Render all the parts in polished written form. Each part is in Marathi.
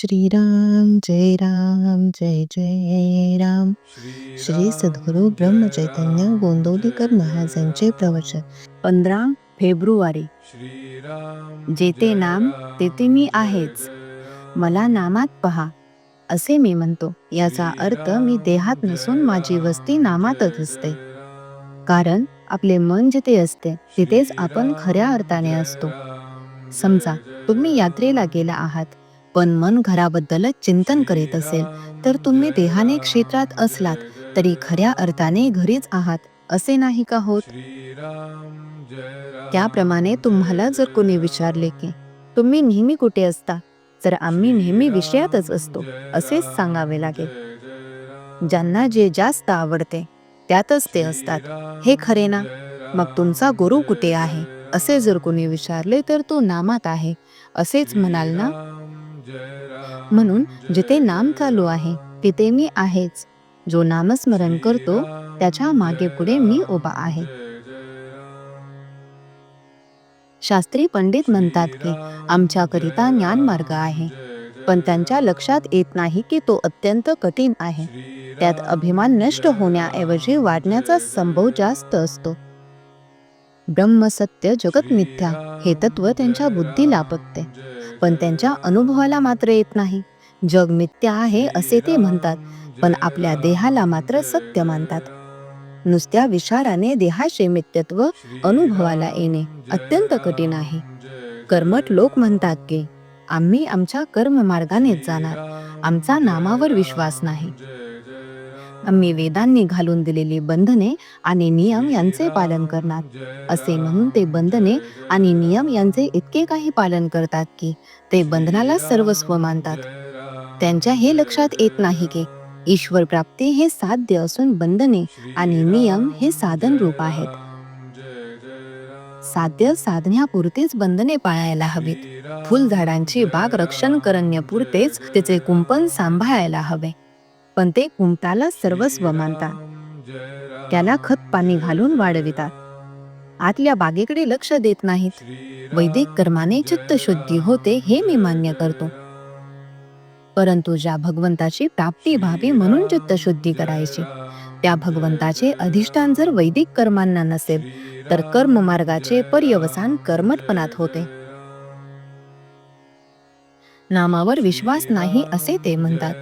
श्रीराम जय राम जय जय राम. श्री सद्गुरु ब्रह्मचैतन्य गोंदवलेकर महाराजांचे प्रवचन. 15 फेब्रुवारी. जेथे नाम तेथे मी आहेच, मला नामात पहा असे मी म्हणतो. याचा अर्थ मी देहात नसून माझी वस्ती नामातच असते. कारण आपले मन जिथे असते तिथेच आपण खऱ्या अर्थाने असतो. समजा तुम्ही यात्रेला गेला आहात, पण मन घराबद्दलच चिंतन करीत असेल तर तुम्ही देहाने क्षेत्रात असलात तरी खऱ्या अर्थाने घरीच आहात असे नाही का होत? त्याप्रमाणे तुम्हाला जर कोणी विचारले की तुम्ही नेहमी कुठे असता, तर आम्ही नेहमी विषयातच असतो असेच सांगावे लागेल. ज्यांना जे जास्त आवडते त्यातच ते असतात, हे खरे ना? मग तुमचा गुरु कुठे आहे असे जर कोणी विचारले तर तो नामात आहे असेच म्हणाल ना? म्हणून जिथे नाम चालू आहे तिथे मी आहेच. जो नामस्मरण करतो त्याच्या मागे पुढे मी उभा आहे. शास्त्री पंडित म्हणतात की आमच्याकरिता ज्ञानमार्ग आहे, पण त्यांच्या लक्षात येत नाही की तो अत्यंत कठीण आहे. त्यात अभिमान नष्ट होण्याऐवजी वाढण्याचा संभव जास्त असतो. ब्रह्म सत्य जगत मिथ्या हे तत्व त्यांच्या बुद्धीला पटते, पण त्यांच्या अनुभवाला मात्र येत नाही. जग मिथ्या आहे असे ते म्हणतात, पण आपल्या देहाला मात्र सत्य मानतात. नुसत्या विचाराने देहाचे मिथ्यत्व अनुभवाला येणे अत्यंत कठीण आहे. कर्मठ लोक म्हणतात की आम्ही आमच्या कर्ममार्गानेच जाणार, आमचा नामावर विश्वास नाही. आम्ही वेदांनी घालून दिलेली बंधने आणि नियम यांचे पालन करणार असे म्हणून ते बंधने आणि नियम यांचे इतके काही पालन करतात की ते बंधनाला सर्वस्व मानतात. त्यांच्या हे लक्षात येत नाही की ईश्वर प्राप्ती हे साध्य असून बंधने आणि नियम हे साधन रूप आहेत. साध्य साधण्यापुरतेच बंधने पाळायला हवीत. फुलझाडांची बाग रक्षण करण्यापुरतेच त्याचे कुंपण सांभाळायला हवे, पण ते कुंपणाला सर्वस्व मानतात. त्याला खत पाणी घालून वाढवितात, आतल्या बागेकडे लक्ष देत नाहीत. वैदिक कर्माने चित्तशुद्धी होते हे मी मान्य करतो, परंतु ज्या भगवंताची प्राप्ती व्हावी म्हणून चित्तशुद्धी करायची, त्या भगवंताचे अधिष्ठान जर वैदिक कर्मांना नसेल तर कर्ममार्गाचे पर्यवसान कर्मठपणात होते. नामावर विश्वास नाही असे ते म्हणतात,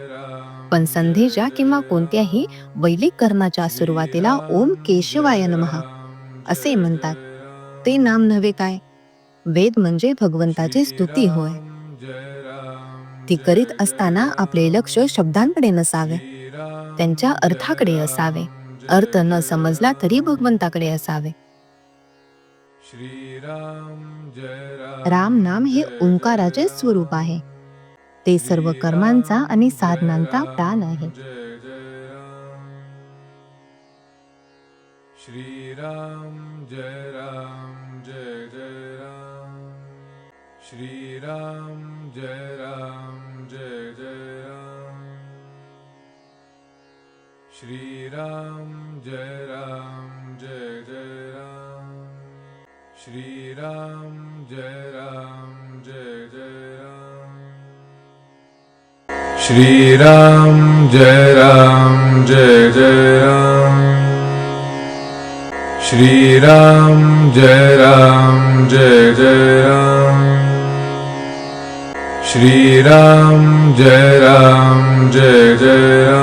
पण संधीच्या किंवा कोणत्याही वैदिक कर्माच्या सुरुवातीला ओम केशवाय नमः असे म्हणतात. ते नाम नव्हे काय? वेद म्हणजे भगवंताची स्तुती होय. ती करीत असताना आपले लक्ष शब्दांकडे नसावे, त्यांच्या अर्थाकडे असावे. अर्थ न समजला तरी भगवंताकडे असावे. राम नाम हे ओंकाराचे स्वरूप आहे. ते सर्व कर्मांचा आणि साधनांचा प्राण आहे. श्रीराम जय राम जय जय राम. श्रीराम जय राम जय जय राम. श्रीराम जय राम जय जय राम. श्रीराम जय राम जय जय राम. श्रीराम जय राम जय जय राम. श्रीराम जय राम जय जय राम. श्रीराम जय राम जय जय राम.